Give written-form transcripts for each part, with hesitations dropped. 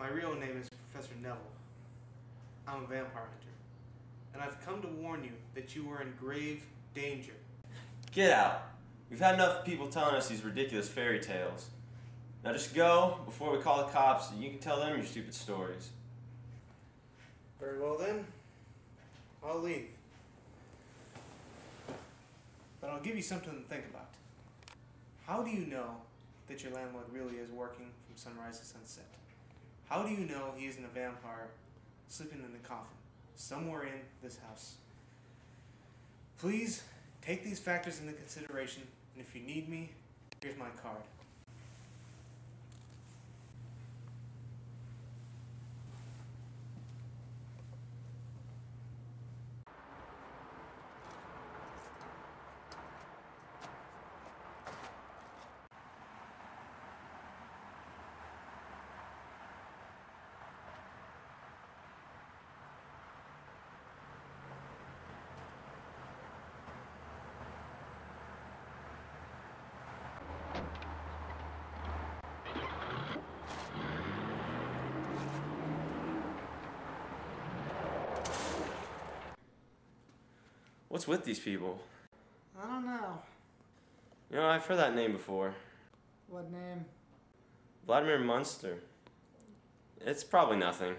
My real name is Professor Neville. I'm a vampire hunter, and I've come to warn you that you are in grave danger. Get out. We've had enough people telling us these ridiculous fairy tales. Now just go before we call the cops and you can tell them your stupid stories. Very well then, I'll leave. But I'll give you something to think about. How do you know that your landlord really is working from sunrise to sunset? How do you know he isn't a vampire sleeping in the coffin somewhere in this house? Please take these factors into consideration, and if you need me, here's my card. What's with these people? I don't know. You know, I've heard that name before. What name? Vladimir Munster. It's probably nothing.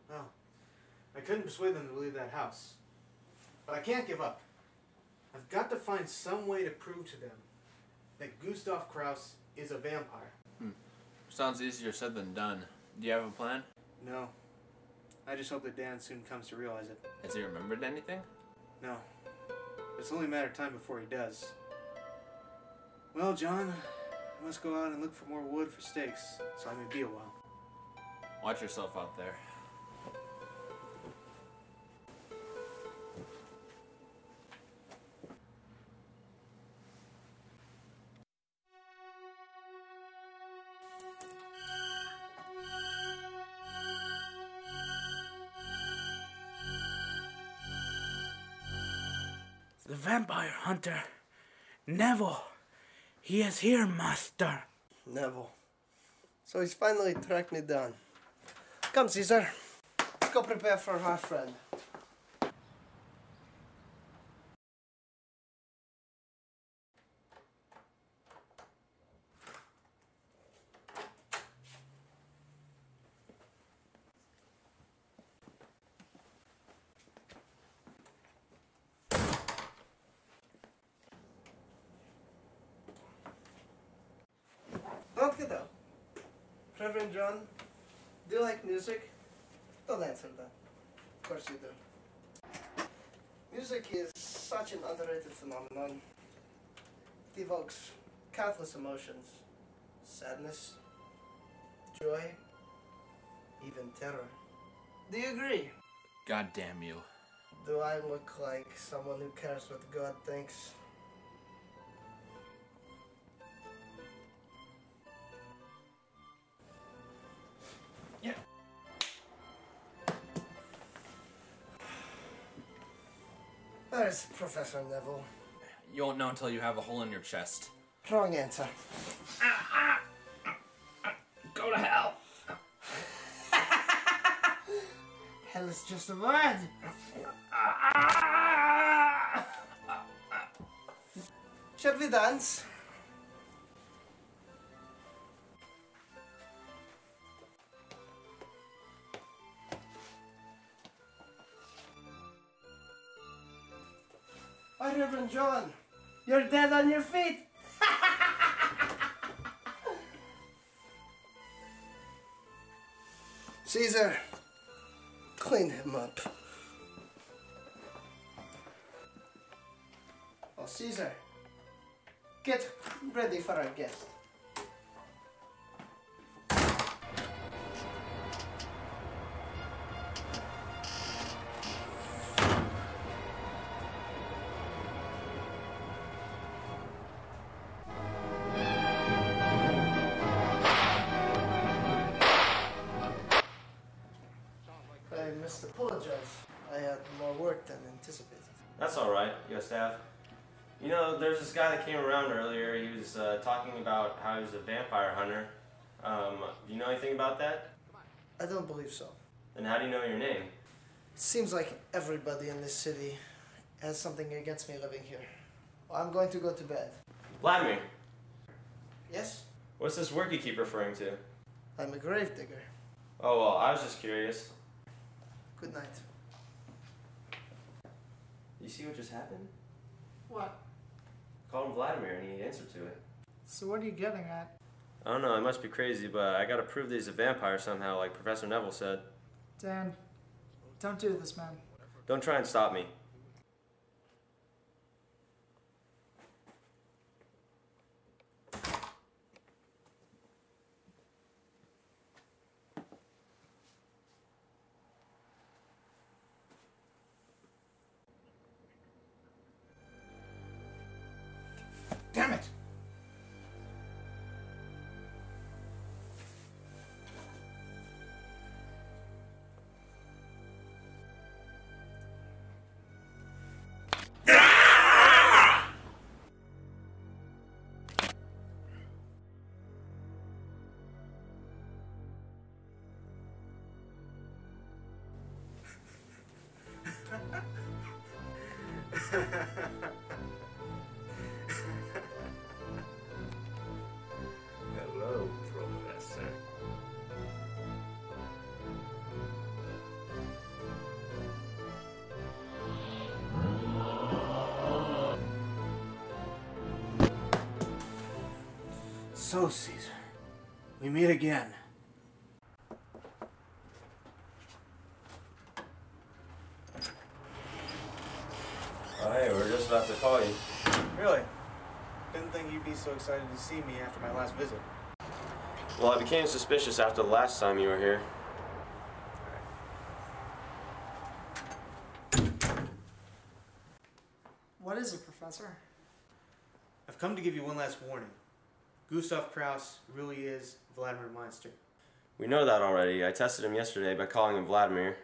Well, I couldn't persuade them to leave that house. But I can't give up. I've got to find some way to prove to them that Gustav Kraus is a vampire. Sounds easier said than done. Do you have a plan? No. I just hope that Dan soon comes to realize it. Has he remembered anything? No. It's only a matter of time before he does. Well, John, I must go out and look for more wood for stakes, so I may be a while. Watch yourself out there. The vampire hunter. Neville. He is here, master. Neville. So he's finally tracked me down. Come, Caesar. Let's go prepare for our friend. Don't get up. Reverend John, do you like music? Don't answer that. Of course you do. Music is such an underrated phenomenon. It evokes countless emotions. Sadness, joy, even terror. Do you agree? God damn you. Do I look like someone who cares what God thinks? Yeah. There's Professor Neville. You won't know until you have a hole in your chest. Wrong answer. Go to hell! Hell is just a word. Shall we dance? Hi, Reverend John. You're dead on your feet. Caesar, clean him up. Oh, Caesar, get ready for our guest. I must apologize. I had more work than anticipated. That's alright. You got staff? You know, there's this guy that came around earlier. He was talking about how he was a vampire hunter. Do you know anything about that? I don't believe so. Then how do you know your name? It seems like everybody in this city has something against me living here. Well, I'm going to go to bed. Vladimir, Yes? what's this work you keep referring to? I'm a gravedigger. Oh, well, I was just curious. Good night. You see what just happened? What? I called him Vladimir and he answered to it. So what are you getting at? I don't know, I must be crazy, but I gotta prove that he's a vampire somehow, like Professor Neville said. Dan, don't do this, man. Don't try and stop me. Damn it! Hello, Professor. So, Caesar, we meet again. Oh, hey, we're just about to call you. Really? Didn't think you'd be so excited to see me after my last visit. Well, I became suspicious after the last time you were here. What is it, Professor? I've come to give you one last warning. Gustav Kraus really is Vladimir Meister. We know that already. I tested him yesterday by calling him Vladimir.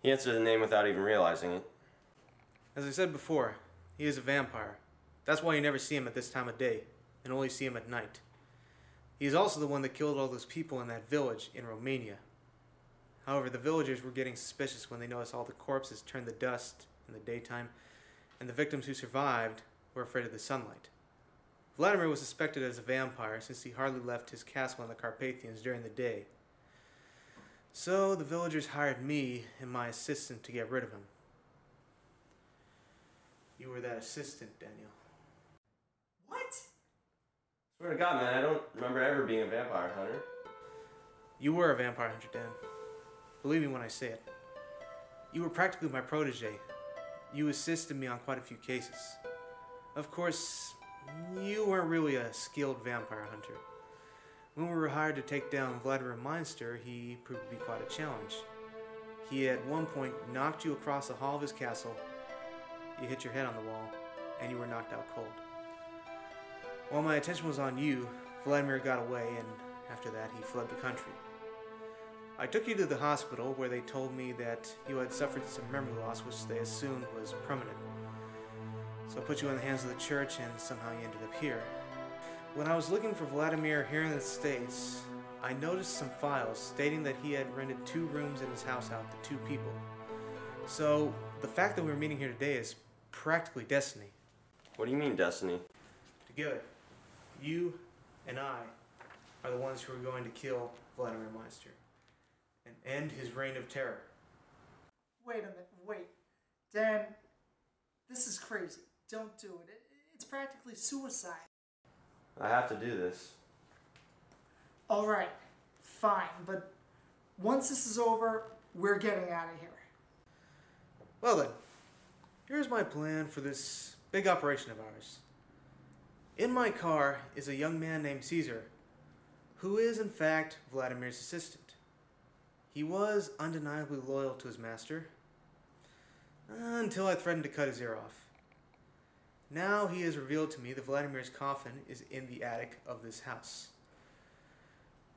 He answered the name without even realizing it. As I said before, he is a vampire. That's why you never see him at this time of day, and only see him at night. He is also the one that killed all those people in that village in Romania. However, the villagers were getting suspicious when they noticed all the corpses turned to dust in the daytime, and the victims who survived were afraid of the sunlight. Vladimir was suspected as a vampire since he hardly left his castle in the Carpathians during the day. So the villagers hired me and my assistant to get rid of him. You were that assistant, Daniel. What? Swear to God, man, I don't remember ever being a vampire hunter. You were a vampire hunter, Dan. Believe me when I say it. You were practically my protege. You assisted me on quite a few cases. Of course, you weren't really a skilled vampire hunter. When we were hired to take down Vladimir Meister, he proved to be quite a challenge. He at one point knocked you across the hall of his castle, you hit your head on the wall, and you were knocked out cold. While my attention was on you, Vladimir got away, and after that he fled the country. I took you to the hospital where they told me that you had suffered some memory loss which they assumed was permanent. So I put you in the hands of the church and somehow you ended up here. When I was looking for Vladimir here in the States, I noticed some files stating that he had rented 2 rooms in his house out to 2 people. So the fact that we're meeting here today is practically destiny. What do you mean, destiny? Together, you and I are the ones who are going to kill Vladimir Meister and end his reign of terror. Wait a minute, wait. Dan, this is crazy. Don't do it. It's practically suicide. I have to do this. Alright, fine, but once this is over, we're getting out of here. Well then, here's my plan for this big operation of ours. In my car is a young man named Caesar, who is in fact Vladimir's assistant. He was undeniably loyal to his master, until I threatened to cut his ear off. Now he has revealed to me that Vladimir's coffin is in the attic of this house.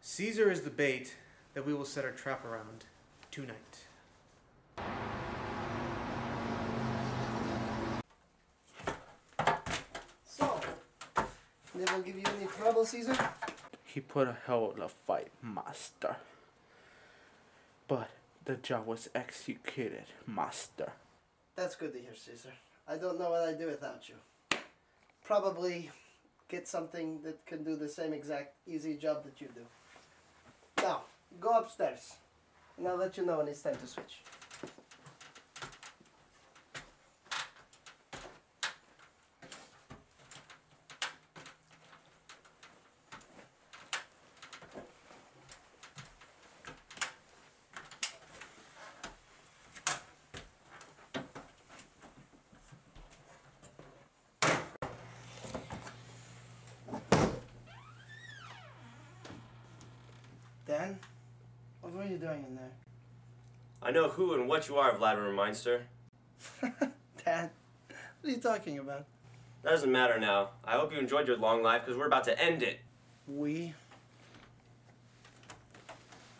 Caesar is the bait that we will set our trap around tonight. Never give you any trouble, Caesar? He put a hell of a fight, master. But the job was executed, master. That's good to hear, Caesar. I don't know what I'd do without you. Probably get something that can do the same exact easy job that you do. Now, go upstairs, and I'll let you know when it's time to switch. Dan, what were you doing in there? I know who and what you are, Vladimir Meinster. Dan, what are you talking about? That doesn't matter now. I hope you enjoyed your long life, because we're about to end it. We?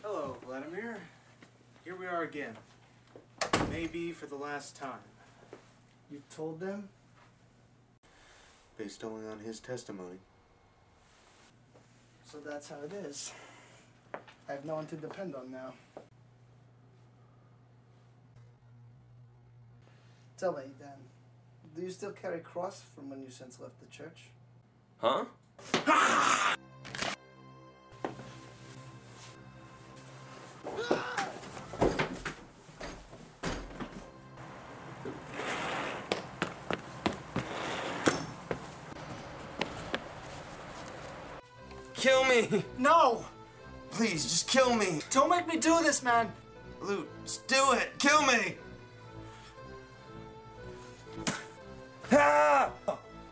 Hello, Vladimir. Here we are again. Maybe for the last time. You told them? Based only on his testimony. So that's how it is. I have no one to depend on now. Tell me, Dan, do you still carry a cross from when you since left the church? Huh? Kill me! No! Please, just kill me! Don't make me do this, man! Luke, just do it! Kill me! Ah!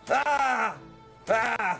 Ah! Ah!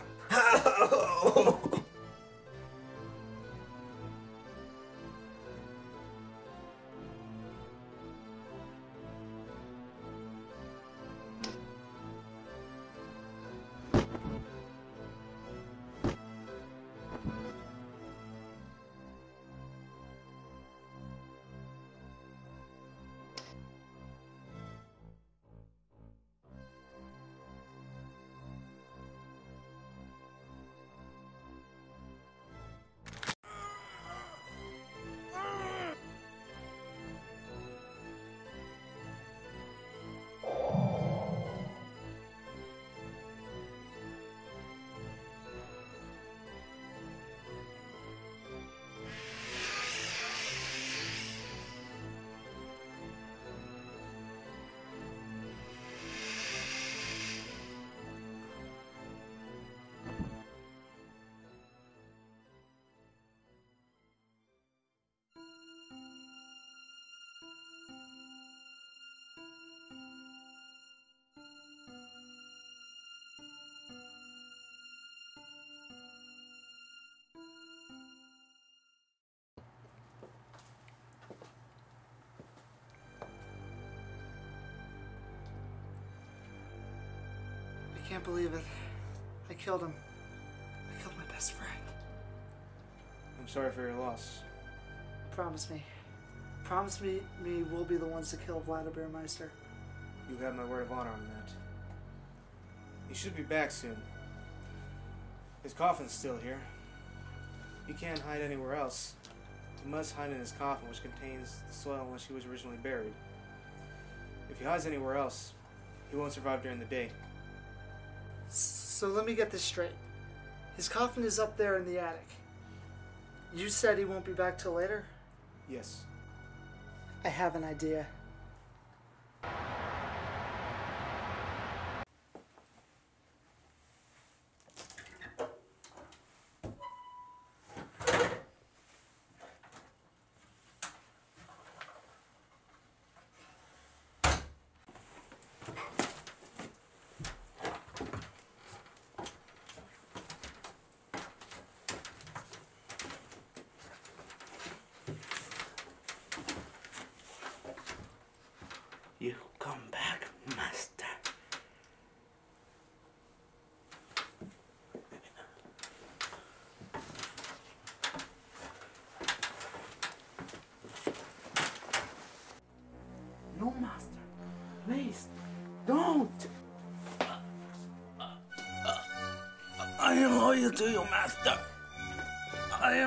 I can't believe it. I killed him. I killed my best friend. I'm sorry for your loss. Promise me. Promise me we'll be the ones to kill Vladimir Meister. You have my word of honor on that. He should be back soon. His coffin's still here. He can't hide anywhere else. He must hide in his coffin, which contains the soil in which he was originally buried. If he hides anywhere else, he won't survive during the day. So let me get this straight. His coffin is up there in the attic. You said he won't be back till later? Yes. I have an idea. You come back. am loyal to you, master. I am